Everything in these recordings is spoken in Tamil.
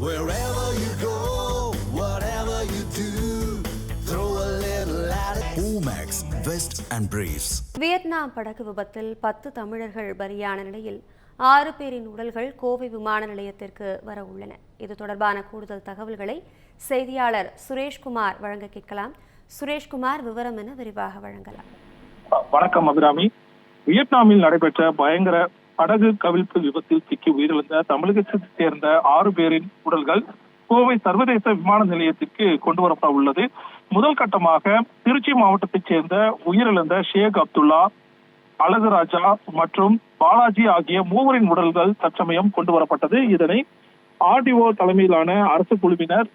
Wherever you go, whatever you do, throw a little at it. Omax, Vest and Briefs. Vietnam படகு விபத்தில் 10 தமிழர்கள் பலியான நிலையில் 6 பேரின் உடல்கள் கோவை விமான நிலையத்திற்கு வர உள்ளன. இது தொடர்பான கூடுதல் தகவல்களை செய்தியாளர் சுரேஷ்குமார் வழங்க கேட்கலாம். சுரேஷ்குமார், விவரம் என விரிவாக வழங்கலாம். வணக்கம் அபிராமி. வியட்நாமில் நடைபெற்ற பயங்கர படகு கவிழ்ப்பு விபத்தில் சிக்கி உயிரிழந்த தமிழகத்தைச் சேர்ந்த 6 பேரின் உடல்கள் கோவை சர்வதேச விமான நிலையத்திற்கு கொண்டு வரப்பட உள்ளது. முதல் கட்டமாக திருச்சி மாவட்டத்தைச் சேர்ந்த உயிரிழந்த ஷேக் அப்துல்லா, அழகுராஜா மற்றும் பாலாஜி ஆகிய 3 உடல்கள் தற்சமயம் கொண்டு வரப்பட்டது. இதனை ஆர்டிஓ தலைமையிலான அரசு குழுவினர்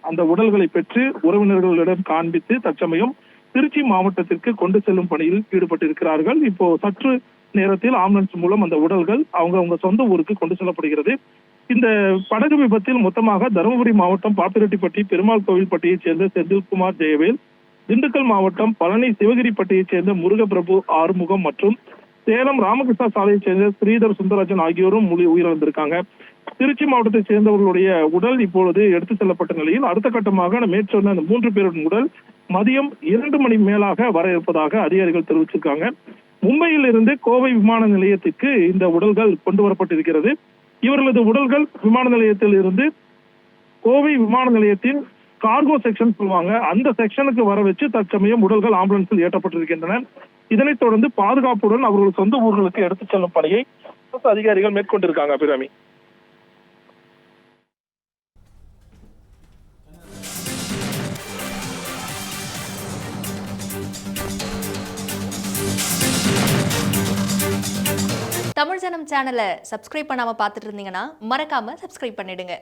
அந்த உடல்களை பெற்று உறவினர்களிடம் காண்பித்து தற்சமயம் திருச்சி மாவட்டத்திற்கு கொண்டு செல்லும் பணியில் ஈடுபட்டிருக்கிறார்கள். இப்போ சற்று நேரத்தில் ஆம்புலன்ஸ் மூலம் அந்த உடல்கள் அவங்க சொந்த ஊருக்கு கொண்டு செல்லப்படுகிறது. இந்த படகு விபத்தில் மொத்தமாக தருமபுரி மாவட்டம் பாப்பிரெட்டிப்பட்டி பெருமாள் கோவில்பட்டியைச் சேர்ந்த செந்தில்குமார் ஜெயவேல், திண்டுக்கல் மாவட்டம் பழனி சிவகிரிப்பட்டியைச் சேர்ந்த முருகப்பிரபு ஆறுமுகம் மற்றும் சேலம் ராமகிருஷ்ணா சாலையைச் சேர்ந்த ஸ்ரீதர் சுந்தரராஜன் ஆகியோரும் உயிரிழந்திருக்காங்க. திருச்சி மாவட்டத்தைச் சேர்ந்தவர்களுடைய உடல் இப்பொழுது எடுத்து செல்லப்பட்ட நிலையில் அடுத்த கட்டமாக மேற்சொன்ன அந்த 3 பேரின் உடல் மதியம் 2 மணி மேலாக வர இருப்பதாக அதிகாரிகள் தெரிவிச்சிருக்காங்க. மும்பையில் இருந்து கோவை விமான நிலையத்திற்கு இந்த உடல்கள் கொண்டு வரப்பட்டிருக்கிறது. இவர்களது உடல்கள் விமான நிலையத்தில் இருந்து கோவை விமான நிலையத்தின் கார்கோ செக்ஷன் சொல்லுவாங்க, அந்த செக்ஷனுக்கு வர வச்சு தற்சமயம் உடல்கள் ஆம்புலன்ஸில் ஏற்றப்பட்டிருக்கின்றன. இதனைத் தொடர்ந்து பாதுகாப்புடன் அவர்கள் சொந்த ஊர்களுக்கு எடுத்துச் செல்லும் பணியை அதிகாரிகள் மேற்கொண்டிருக்காங்க. அபிராமி, தமிழ் ஜனம் சேனலை சப்ஸ்கிரைப் பண்ணாம பார்த்துட்டு இருந்தீங்கன்னா மறக்காம சப்ஸ்கிரைப் பண்ணிடுங்க.